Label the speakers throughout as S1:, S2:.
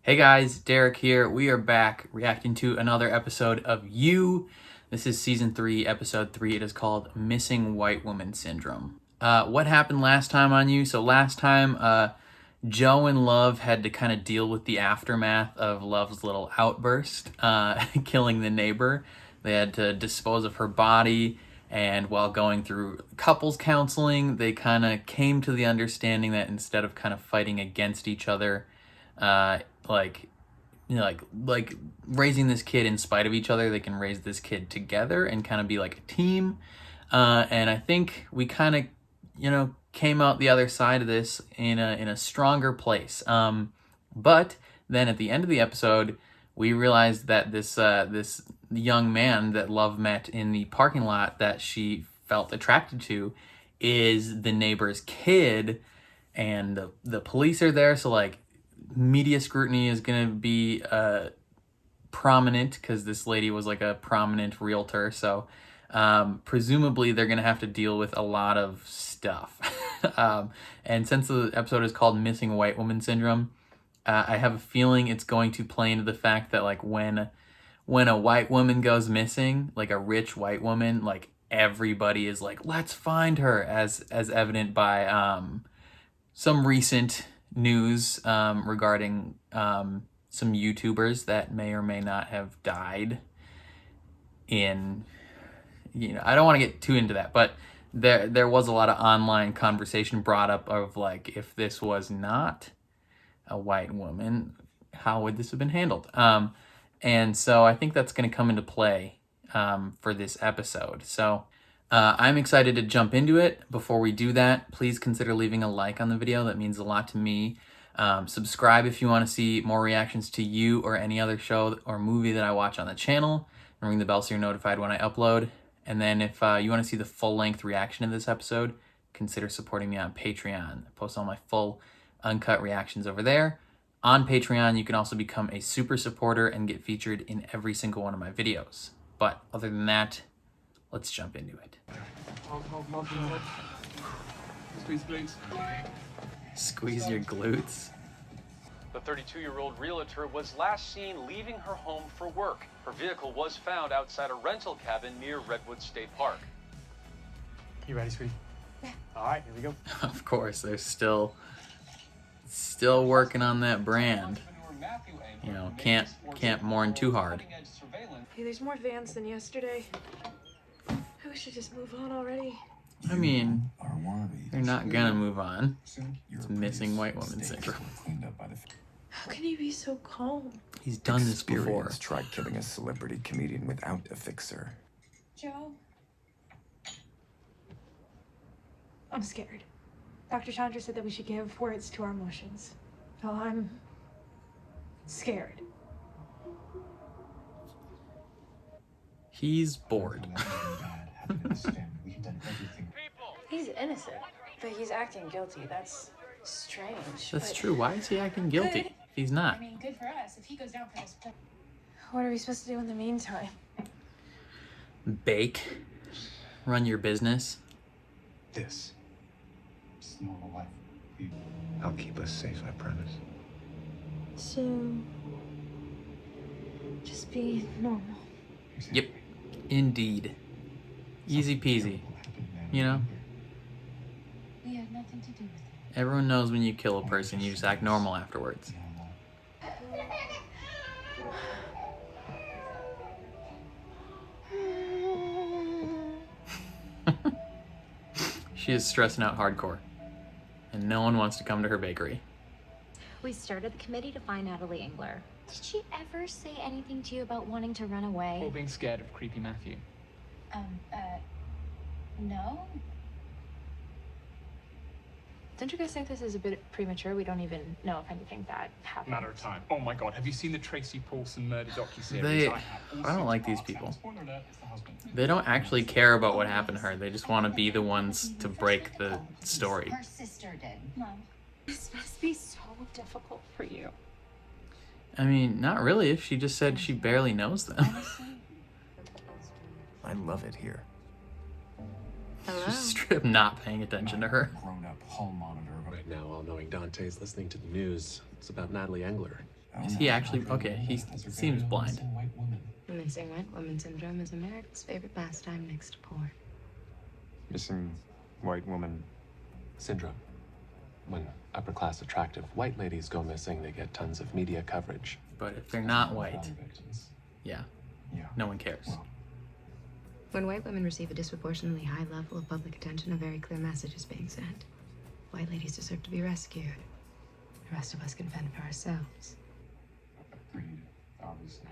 S1: Hey guys, Derek here. We are back reacting to another episode of You. This is season 3, episode 3. It is called Missing White Woman Syndrome. What happened last time on You? So last time, Joe and Love had to kind of deal with the aftermath of Love's little outburst, killing the neighbor. They had to dispose of her body, and while going through couples counseling, they kind of came to the understanding that instead of kind of fighting against each other, like raising this kid in spite of each other, they can raise this kid together and kind of be like a team. And I think we kind of, came out the other side of this in a stronger place. But then at the end of the episode, we realized that this young man that Love met in the parking lot that she felt attracted to is the neighbor's kid, and the police are there, so like media scrutiny is gonna be prominent because this lady was like a prominent realtor, so presumably they're gonna have to deal with a lot of stuff. And since the episode is called Missing White Woman Syndrome, I have a feeling it's going to play into the fact that like when a white woman goes missing, like a rich white woman, like everybody is like, let's find her, as evident by some recent news regarding some YouTubers that may or may not have died in, I don't want to get too into that, but there was a lot of online conversation brought up of like, if this was not a white woman, how would this have been handled? And so I think that's going to come into play for this episode. So I'm excited to jump into it. Before we do that, please consider leaving a like on the video. That means a lot to me. Subscribe if you want to see more reactions to You or any other show or movie that I watch on the channel. And ring the bell so you're notified when I upload. And then if you want to see the full-length reaction to this episode, consider supporting me on Patreon. I post all my full uncut reactions over there. On Patreon, you can also become a super supporter and get featured in every single one of my videos. But other than that, let's jump into it.
S2: Squeeze glutes.
S1: Squeeze your glutes.
S3: The 32-year-old realtor was last seen leaving her home for work. Her vehicle was found outside a rental cabin near Redwood State Park.
S2: You ready, sweetie? Yeah. All right, here we go.
S1: Of course, they're still working on that brand. Can't mourn too hard.
S4: Hey, there's more vans than yesterday. We should just move on already.
S1: I mean, they're not gonna move on. It's Missing White Woman Syndrome.
S4: How can you be so calm?
S1: He's done this before.
S5: Tried killing a celebrity comedian without a fixer.
S4: Joe? I'm scared. Dr. Chandra said that we should give words to our emotions. Well, I'm scared.
S1: He's bored.
S4: He's innocent, but he's acting guilty. That's strange.
S1: That's true. Why is he acting guilty if he's not?
S6: I mean, good for us if he goes down for this.
S4: What are we supposed to do in the meantime?
S1: Bake? Run your business?
S2: This is normal life. I'll keep us safe, I promise.
S4: So, just be normal.
S1: Yep. Indeed. Easy peasy. You know?
S6: We had nothing to do with it.
S1: Everyone knows when you kill a person, you just act normal afterwards. She is stressing out hardcore. And no one wants to come to her bakery.
S7: We started the committee to find Natalie Engler. Did she ever say anything to you about wanting to run away?
S2: Or being scared of creepy Matthew.
S6: No.
S4: Don't you guys think this is a bit premature? We don't even know if anything bad happened.
S2: Matter of time. Oh my god, have you seen the Tracy Paulson murder docuseries?
S1: I don't like these people. They don't actually care about what happened to her. They just want to be the ones to break the story.
S6: Her sister did. Mom.
S4: This must be so difficult for you.
S1: I mean, not really, if she just said she barely knows them.
S5: I love it here.
S4: Hello?
S1: Just straight up not paying attention to her.
S8: Grown-up hall monitor. Right now, all-knowing Dante's listening to the news. It's about Natalie Engler.
S1: Is he actually okay? He seems blind.
S8: The missing white woman syndrome is America's favorite pastime next to porn.
S2: Missing white woman.
S9: Syndrome. When upper-class attractive white ladies go missing, they get tons of media coverage.
S1: But if they're not white, yeah, no one cares.
S8: When white women receive a disproportionately high level of public attention, a very clear message is being sent. White ladies deserve to be rescued. The rest of us can fend for ourselves.
S2: Agreed, obviously.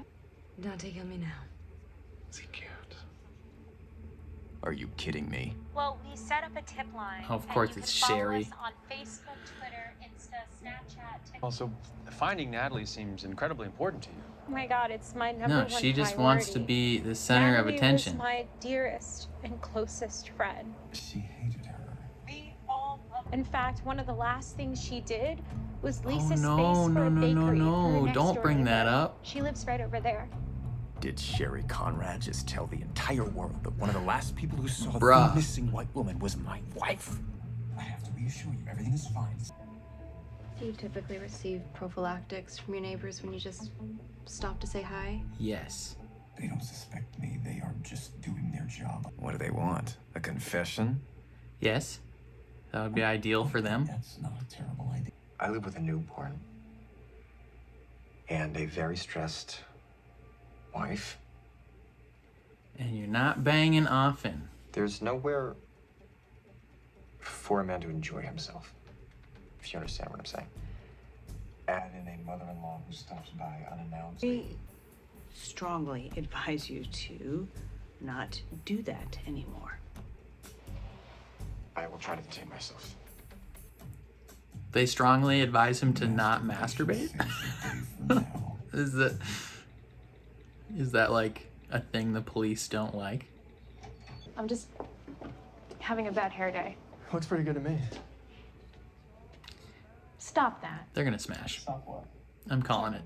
S8: Dante, kill me now.
S9: Is he cute?
S5: Are you kidding me?
S10: Well, we set up a tip line.
S1: Oh, of course,
S10: and you
S1: it's
S10: can follow
S1: Sherry.
S10: us on Facebook, Twitter, Insta, Snapchat, TikTok.
S3: Also, finding Natalie seems incredibly important to you.
S10: Oh my God, it's my number
S1: No,
S10: one
S1: she just wants to
S10: priority.
S1: be the center of
S10: Natalie
S1: attention.
S10: was my dearest and closest friend.
S2: She hated her.
S10: We all love her. In fact, one of the last things she did was lease
S1: Oh,
S10: a space
S1: no,
S10: for
S1: no,
S10: a
S1: no,
S10: bakery
S1: no,
S10: for her
S1: no.
S10: next
S1: Don't
S10: door
S1: bring that
S10: neighbor.
S1: up.
S10: She lives right over there.
S5: Did Sherry Conrad just tell the entire world that one of the last people who saw
S1: Bruh.
S5: the missing white woman was my wife?
S2: I have to reassure you, everything is fine.
S8: Do you typically receive prophylactics from your neighbors when you just stop to say hi?
S1: Yes.
S2: They don't suspect me. They are just doing their job.
S5: What do they want? A confession?
S1: Yes. That would be ideal for them.
S2: That's not a terrible idea.
S11: I live with a newborn and a very stressed wife.
S1: And you're not banging often.
S11: There's nowhere for a man to enjoy himself, if you understand what I'm saying.
S2: Add in a mother-in-law who stops by unannounced.
S12: We strongly advise you to not do that anymore.
S11: I will try to contain myself.
S1: They strongly advise him to not masturbate. Is that like a thing the police don't like?
S4: I'm just having a bad hair day.
S13: Looks pretty good to me.
S4: Stop that.
S1: They're gonna smash.
S13: Stop what?
S1: I'm calling it.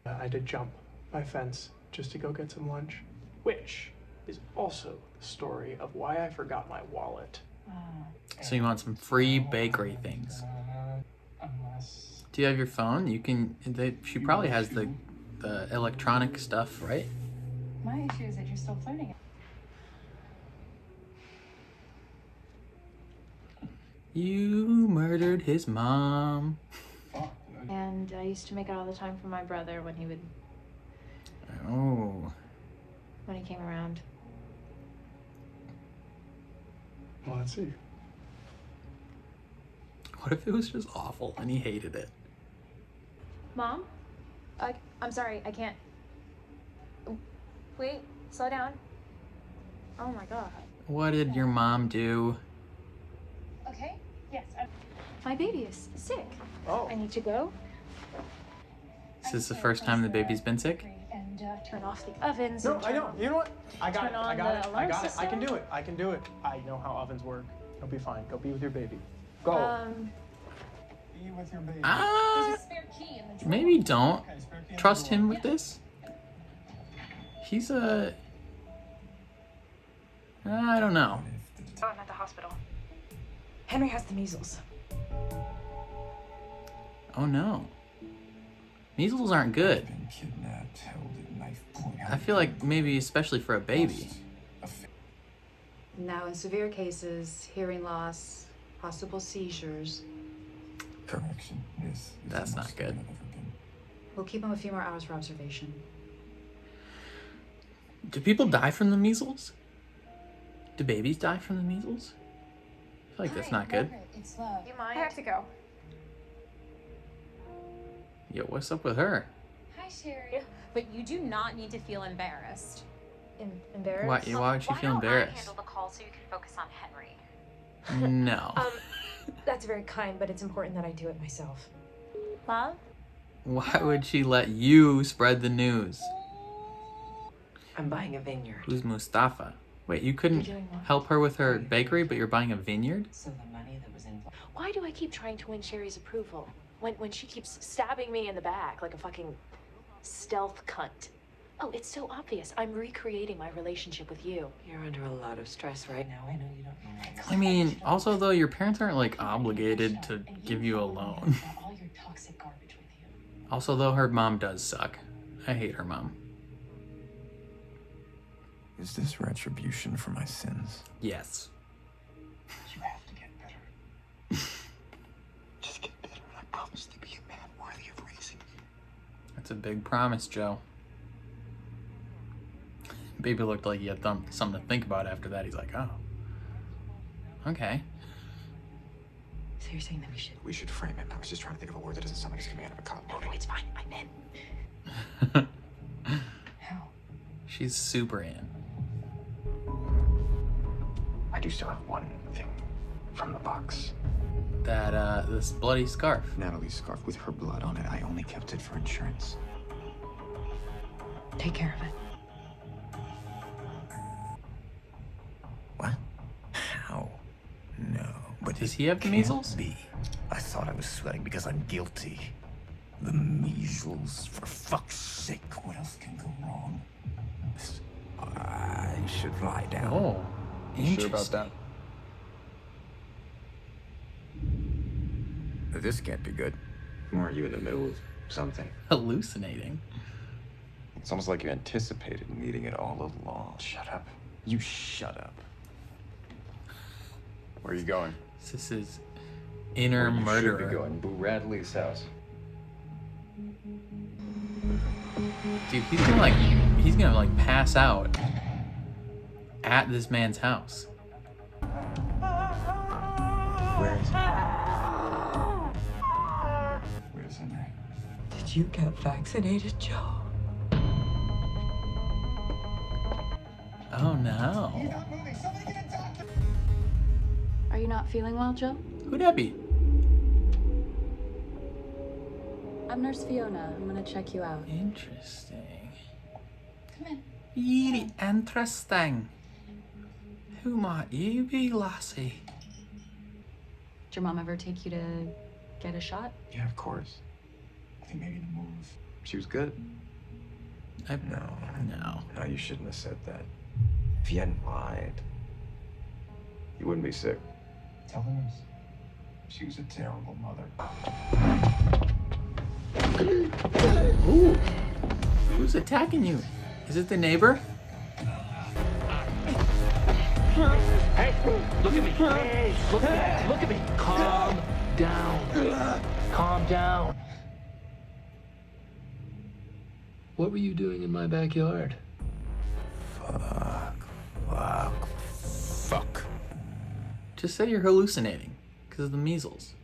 S13: I did jump my fence just to go get some lunch, which is also the story of why I forgot my wallet.
S1: So you want some free bakery things? Do you have your phone? You can. She probably has the electronic stuff, right?
S6: My issue is that you're still flirting.
S1: You murdered his mom.
S4: And I used to make it all the time for my brother when he
S1: Oh.
S4: came around.
S13: Well, let's see.
S1: What if it was just awful and he hated it?
S4: Mom? I'm sorry, I can't. Wait, slow down. Oh my God.
S1: What did your mom do?
S6: Okay? Yes.
S4: My baby is sick.
S13: Oh.
S4: I need to go.
S1: Is this the first time the baby's been sick?
S6: And
S4: Turn off the ovens.
S13: No,
S4: and
S13: I know. You know what? I got
S4: turn
S13: it.
S4: on
S13: I got
S4: the
S13: it. I
S4: alarm
S13: got it. I can
S4: system?
S13: do it. I can do it. I know how ovens work. You'll be fine. Go be with your baby. Go.
S2: Be with your baby.
S6: there's a spare key in the drawer.
S1: Maybe don't
S2: Okay, spare key in the
S1: trust
S2: drawer.
S1: him with this. He's a. I don't know.
S4: I'm at the hospital. Henry has the measles.
S1: Oh no. Measles aren't good.
S2: Been kidnapped, held at knife point.
S1: I feel like maybe especially for a baby.
S12: Now, in severe cases, hearing loss, possible seizures.
S2: Correction. This is
S1: That's
S2: the
S1: not
S2: most
S1: good.
S2: I've ever been.
S12: We'll keep him a few more hours for observation.
S1: Do people die from the measles? Do babies die from the measles? I feel like that's not good.
S6: Margaret, it's love.
S4: You mind? I have to go.
S1: Yo, what's up with her?
S6: Hi, Sherry.
S10: But you do not need to feel embarrassed.
S4: Embarrassed?
S1: Why would she feel
S10: Why don't I
S1: embarrassed?
S10: handle the call so you can focus on Henry?
S1: No.
S4: That's very kind, but it's important that I do it myself.
S10: Love?
S1: Why would she let you spread the news?
S12: I'm buying a vineyard.
S1: Who's Mustafa? Wait, you couldn't
S4: You're doing what?
S1: help her with her bakery, but you're buying a vineyard?
S12: So the money that was involved.
S4: Why do I keep trying to win Sherry's approval? When she keeps stabbing me in the back like a fucking stealth cunt. Oh, it's so obvious. I'm recreating my relationship with you.
S12: You're under a lot of stress right now. I know you don't know.
S1: I mean, also though, your parents aren't like obligated to give you a loan.
S6: All your toxic garbage with you.
S1: Also, though, her mom does suck. I hate her mom.
S5: Is this retribution for my sins?
S1: Yes.
S2: You have to get better. Just get better, and I promise to be a man worthy of raising you.
S1: That's a big promise, Joe. Baby looked like he had something to think about after that. He's like, oh. Okay.
S12: So you're saying that
S11: We should frame him. I was just trying to think of a word that doesn't sound like it's coming out of a cop.
S12: No, it's fine. I'm in. How?
S1: She's super in.
S11: I do still have one thing from the box.
S1: That, this bloody scarf.
S11: Natalie's scarf with her blood on it. I only kept it for insurance.
S12: Take care of it.
S5: What? How? No. But
S1: does he have the measles?
S5: Be. I thought I was sweating because I'm guilty. The measles, for fuck's sake. What else can go wrong? I should lie down.
S1: Oh,
S11: You sure about that?
S5: This can't be good.
S11: Or are you in the middle of something?
S1: Hallucinating.
S11: It's almost like you anticipated needing it all along. Shut up. You shut up. Where are you going?
S1: This is inner murderer.
S11: Should be going. Boo Radley's house.
S1: Dude, he's gonna like pass out at this man's house.
S11: Where is he?
S2: Where's Henry?
S8: Did you get vaccinated, Joe?
S1: Oh no.
S6: Are you not feeling well, Joe?
S1: Who'd that be?
S6: I'm Nurse Fiona. I'm gonna check you out.
S1: Interesting.
S6: Come in.
S1: Really interesting. Who might you be, lassie?
S6: Did your mom ever take you to get a shot?
S11: Yeah, of course.
S2: I think maybe the move.
S11: She was good.
S1: No.
S11: No, you shouldn't have said that. If you hadn't lied, you wouldn't be sick.
S2: Tell the nurse. She was a terrible mother.
S1: Ooh. Who's attacking you? Is it the neighbor?
S14: Hey, look at me. Hey, look at me. Look at me. Calm down. Calm down. What were you doing in my backyard?
S5: Fuck.
S1: Just say you're hallucinating because of the measles.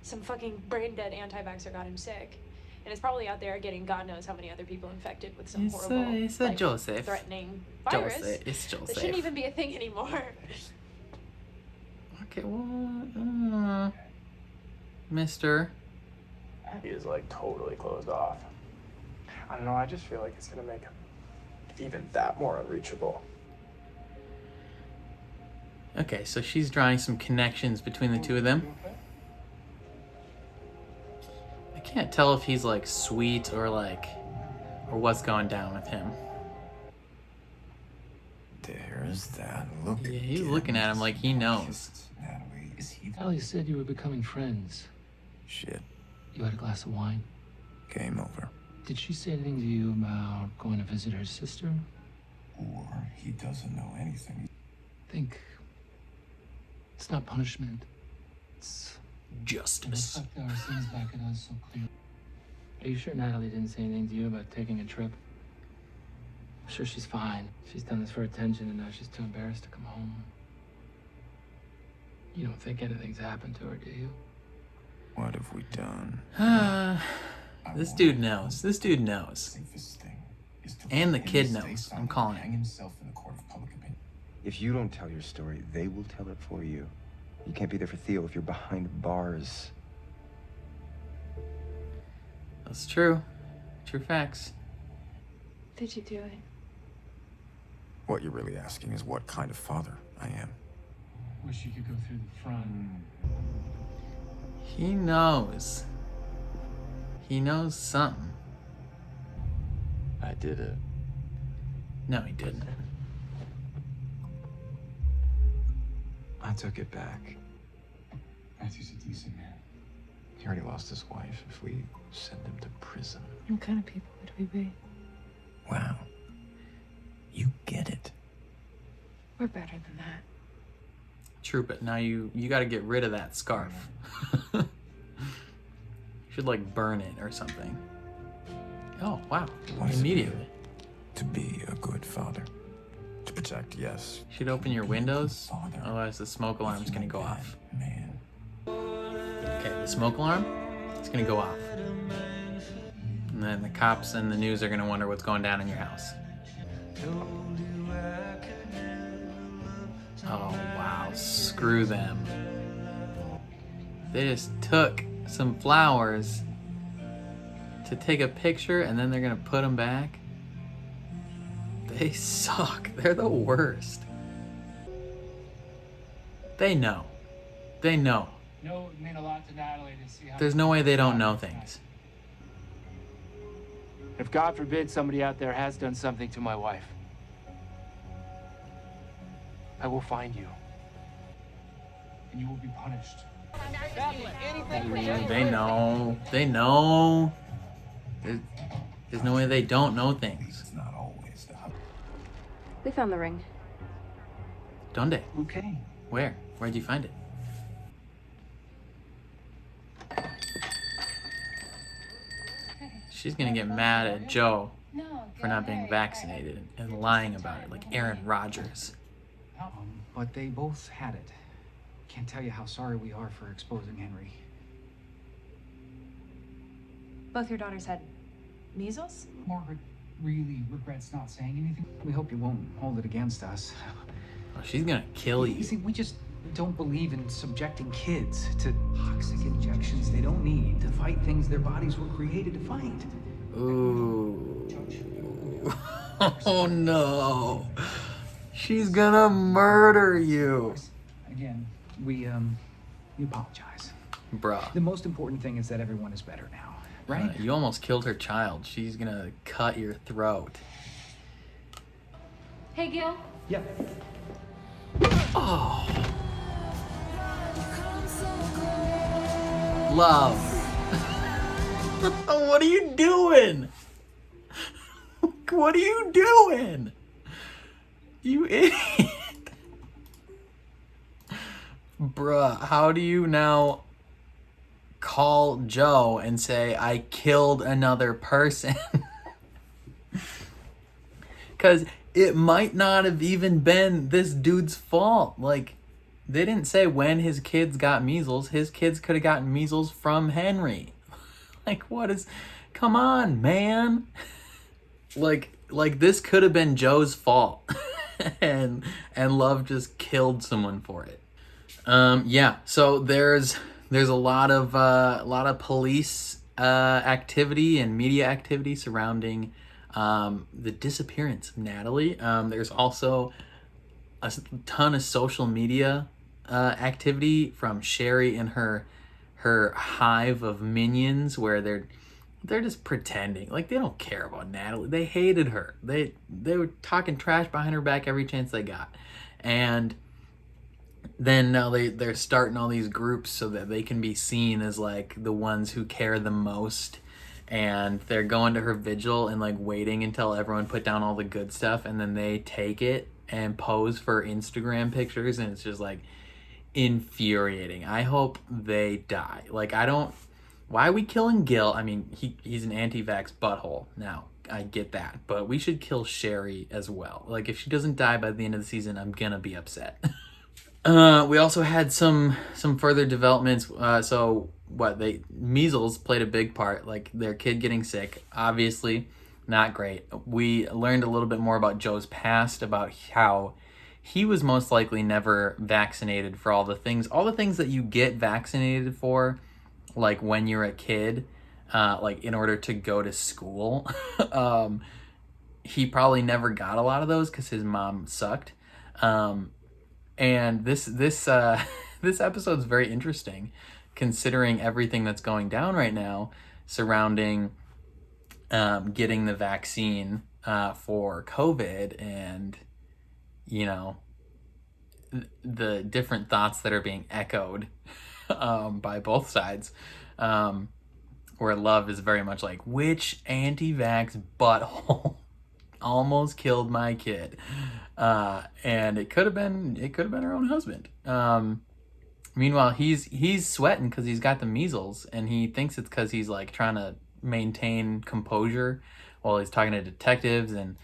S4: Some fucking brain-dead anti-vaxxer got him sick. And it's probably out there getting God knows how many other people infected with some horrible,
S1: It's a Joseph.
S4: threatening virus.
S1: It's Joseph.
S4: That shouldn't even be a thing anymore.
S1: Okay, well, Mister.
S13: He is like totally closed off. I don't know, I just feel like it's gonna make him even that more unreachable.
S1: Okay, so she's drawing some connections between the two of them. I can't tell if he's like sweet or what's going down with him.
S5: There's that look.
S1: Yeah, he's looking at him like he knows.
S2: Natalie, is he?
S14: Allie said you were becoming friends.
S5: Shit.
S14: You had a glass of wine.
S5: Game over.
S14: Did she say anything to you about going to visit her sister?
S2: Or he doesn't know anything.
S14: Think it's not punishment. It's
S1: justice.
S14: Reflect our sins back at us so clearly. Are you sure Natalie didn't say anything to you about taking a trip? I'm sure she's fine. She's done this for attention and now she's too embarrassed to come home. You don't think anything's happened to her, do you?
S5: What have we done?
S1: This dude knows. This dude knows. And the kid knows. I'm calling it.
S2: Himself in the court of public opinion.
S11: If you don't tell your story, they will tell it for you. You can't be there for Theo if you're behind bars.
S1: That's true. True facts.
S4: Did you do it?
S5: What you're really asking is what kind of father I am.
S14: Wish you could go through the front.
S1: He knows. He knows something.
S11: I did it.
S1: No, he didn't.
S11: I took it back.
S2: Matthew's a decent man.
S9: He already lost his wife. If we send him to prison.
S6: What kind of people would we be?
S5: Wow. You get it.
S6: We're better than that.
S1: True, but now you got to get rid of that scarf. You should like burn it or something. Oh wow!
S5: What is it
S1: Immediately.
S5: To be a good father. To protect, yes.
S1: You should open your windows, otherwise the smoke alarm's gonna go off.
S5: Man.
S1: Okay, the smoke alarm, it's gonna go off. And then the cops and the news are gonna wonder what's going down in your house. Oh wow, screw them. They just took some flowers to take a picture and then they're gonna put them back. They suck. They're the worst. They know. They know.
S14: No, it meant a lot to Natalie to see how.
S1: There's no way they don't know things.
S14: If God forbid somebody out there has done something to my wife, I will find you. And you will be punished.
S1: They know. They know. There's no way they don't know things.
S5: It's not always the
S6: We found the ring.
S1: Donde?
S11: Okay.
S1: Where? Where'd you find it? She's gonna get mad at Joe for not being vaccinated and lying about it, like Aaron Rodgers.
S2: But they both had it. Can't tell you how sorry we are for exposing Henry.
S6: Both your daughters had measles?
S2: Margaret really regrets not saying anything. We hope you won't hold it against us.
S1: Oh, she's gonna kill
S2: You
S1: you.
S2: see, we just don't believe in subjecting kids to toxic injections they don't need to fight things their bodies were created to fight.
S1: Ooh. Oh no. She's gonna murder you.
S2: Again, we apologize.
S1: Bruh.
S2: The most important thing is that everyone is better now, right?
S1: You almost killed her child. She's gonna cut your throat.
S6: Hey, Gil.
S2: Yeah.
S1: Oh. Love. What are you doing? What are you doing? You idiot. Bruh, how do you now call Joe and say, I killed another person? Because it might not have even been this dude's fault. Like, they didn't say when his kids got measles. His kids could have gotten measles from Henry. Like, what is... Come on, man. Like this could have been Joe's fault. and Love just killed someone for it. Yeah, so there's a lot of police activity and media activity surrounding the disappearance of Natalie. There's also a ton of social media activity from Sherry and her hive of minions, where they're just pretending like they don't care about Natalie. They hated her. They were talking trash behind her back every chance they got, and then now they're starting all these groups so that they can be seen as like the ones who care the most. And they're going to her vigil and like waiting until everyone put down all the good stuff, and then they take it and pose for Instagram pictures, and it's just like infuriating. I hope they die. Like, why are we killing Gil? I mean, he's an anti-vax butthole now. I get that, but we should kill Sherry as well. Like, if she doesn't die by the end of the season, I'm gonna be upset. We also had some further developments. Measles played a big part, like their kid getting sick. Obviously, not great. We learned a little bit more about Joe's past, about how he was most likely never vaccinated for all the things that you get vaccinated for, like when you're a kid, like in order to go to school. He probably never got a lot of those because his mom sucked. And this episode is very interesting, considering everything that's going down right now surrounding getting the vaccine for COVID, and the different thoughts that are being echoed by both sides. Where Love is very much like, which anti-vax butthole almost killed my kid? And it could have been her own husband. Meanwhile, he's sweating because he's got the measles, and he thinks it's because he's like trying to maintain composure while he's talking to detectives and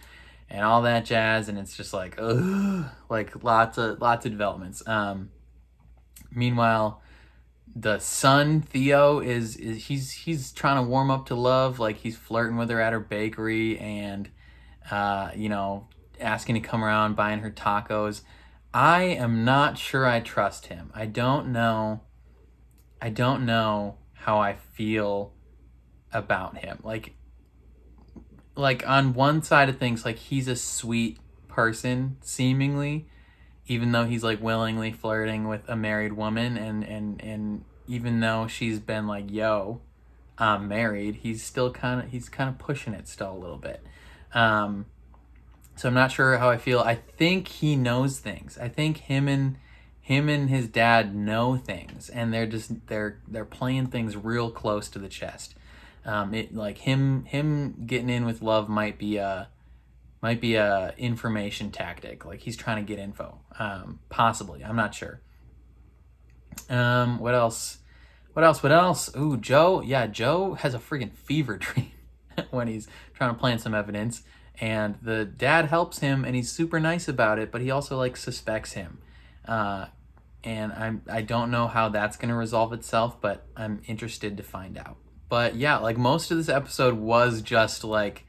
S1: all that jazz. And it's just like, ugh, like lots of developments. Meanwhile, the son Theo is he's trying to warm up to Love, like he's flirting with her at her bakery and you know, asking to come around, buying her tacos. I am not sure I trust him. I don't know how I feel about him. Like on one side of things, like he's a sweet person seemingly, even though he's like willingly flirting with a married woman, and even though she's been like, yo, I'm married, he's kind of pushing it still a little bit. So I'm not sure how I feel. I think he knows things. I think him and his dad know things, and they're playing things real close to the chest. It like him getting in with Love might be a information tactic. Like he's trying to get info. Possibly. I'm not sure. What else? Ooh, Joe. Yeah, Joe has a freaking fever dream when he's trying to plant some evidence, and the dad helps him, and he's super nice about it, but he also like suspects him. And I don't know how that's going to resolve itself, but I'm interested to find out. But yeah, like most of this episode was just like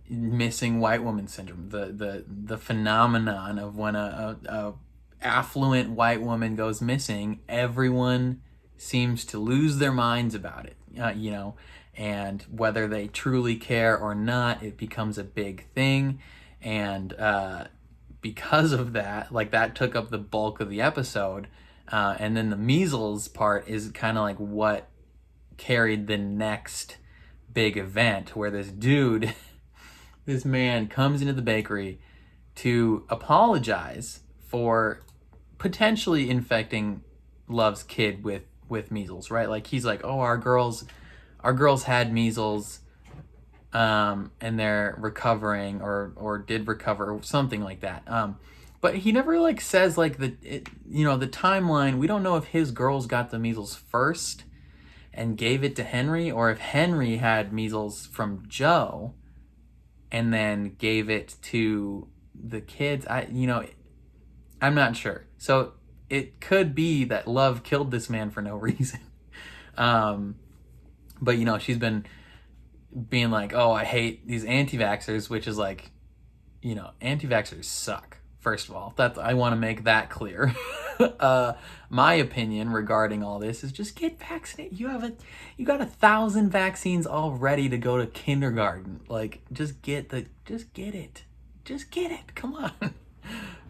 S1: missing white woman syndrome, the phenomenon of when a affluent white woman goes missing, everyone seems to lose their minds about it, you know, and whether they truly care or not, it becomes a big thing. And because of that, like that took up the bulk of the episode, and then the measles part is kind of like what carried the next big event, where this dude this man comes into the bakery to apologize for potentially infecting Love's kid with measles, right? Like he's like, oh, our girls had measles, and they're recovering or did recover or something like that. But he never like says like the timeline. We don't know if his girls got the measles first and gave it to Henry, or if Henry had measles from Joe and then gave it to the kids. I'm not sure. So it could be that Love killed this man for no reason. But you know, she's been being like, oh, I hate these anti-vaxxers, which is like, you know, anti-vaxxers suck. First of all, I want to make that clear. My opinion regarding all this is just get vaccinated. You got 1,000 vaccines all ready to go to kindergarten. Like, just get it. Come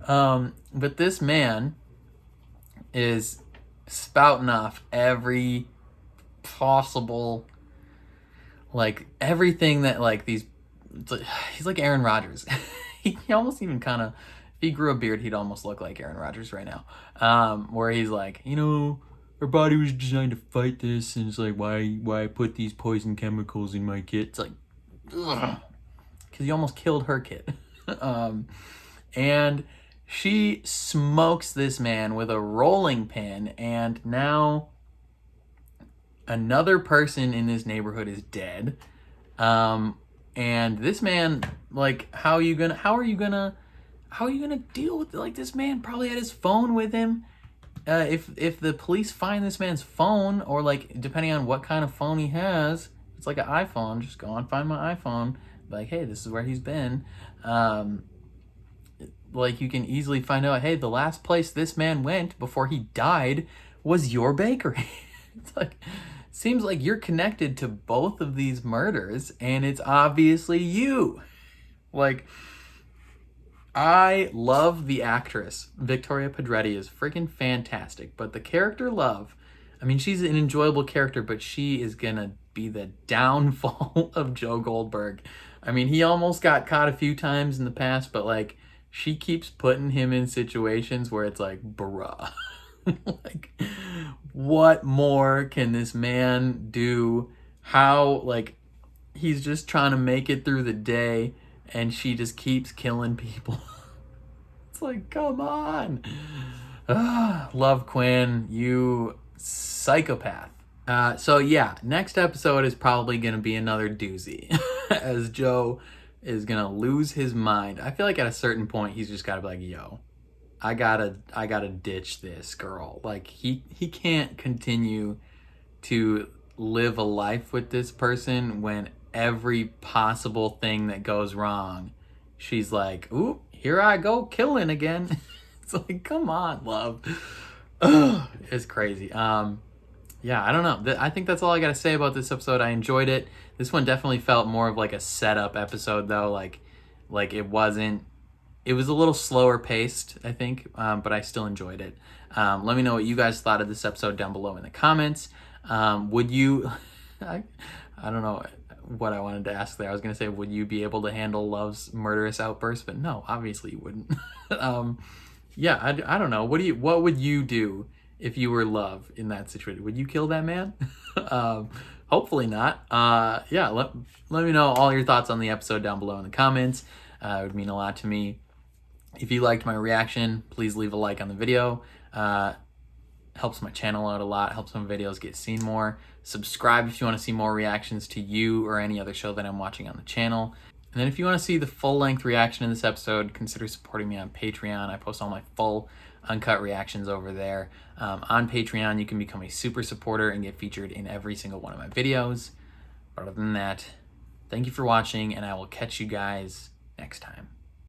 S1: on. But this man is spouting off every possible, like everything that like these. He's like Aaron Rodgers. He almost even kind of. If he grew a beard, he'd almost look like Aaron Rodgers right now. Where he's like, you know, our body was designed to fight this, and it's like, why put these poison chemicals in my kid? It's like, ugh, because you almost killed her kid. And she smokes this man with a rolling pin, and now another person in this neighborhood is dead. And this man, like, how are you gonna deal with it? Like, this man probably had his phone with him. If the police find this man's phone, or like depending on what kind of phone he has, it's like an iPhone, just go on, find my iPhone, like, hey, this is where he's been. Like, you can easily find out, hey, the last place this man went before he died was your bakery. It's like, seems like you're connected to both of these murders, and it's obviously you. Like, I love the actress. Victoria Pedretti is freaking fantastic. But the character Love, I mean, she's an enjoyable character, but she is going to be the downfall of Joe Goldberg. I mean, he almost got caught a few times in the past, but like, she keeps putting him in situations where it's like, bruh. Like, What more can this man do? How, like, he's just trying to make it through the day and she just keeps killing people. It's like, come on. Love Quinn, you psychopath. So yeah, next episode is probably gonna be another doozy as Joe is gonna lose his mind. I feel like at a certain point he's just gotta be like, yo, I gotta ditch this girl. Like he can't continue to live a life with this person when every possible thing that goes wrong, she's like, ooh, here I go killing again. It's like, come on, love. Ugh, it's crazy. Yeah, I don't know. I think that's all I got to say about this episode. I enjoyed it. This one definitely felt more of like a setup episode though. Like it wasn't, it was a little slower paced, I think, but I still enjoyed it. Let me know what you guys thought of this episode down below in the comments. Would you, I don't know what I wanted to ask there. I was going to say, would you be able to handle Love's murderous outburst? But no, obviously you wouldn't. Yeah, I don't know. What would you do if you were Love in that situation? Would you kill that man? Hopefully not. Yeah, let me know all your thoughts on the episode down below in the comments. It would mean a lot to me. If you liked my reaction, please leave a like on the video. Helps my channel out a lot, helps my videos get seen more. Subscribe if you want to see more reactions to you or any other show that I'm watching on the channel. And then if you want to see the full-length reaction in this episode, consider supporting me on Patreon. I post all my full uncut reactions over there. On Patreon, you can become a super supporter and get featured in every single one of my videos. But other than that, thank you for watching, and I will catch you guys next time.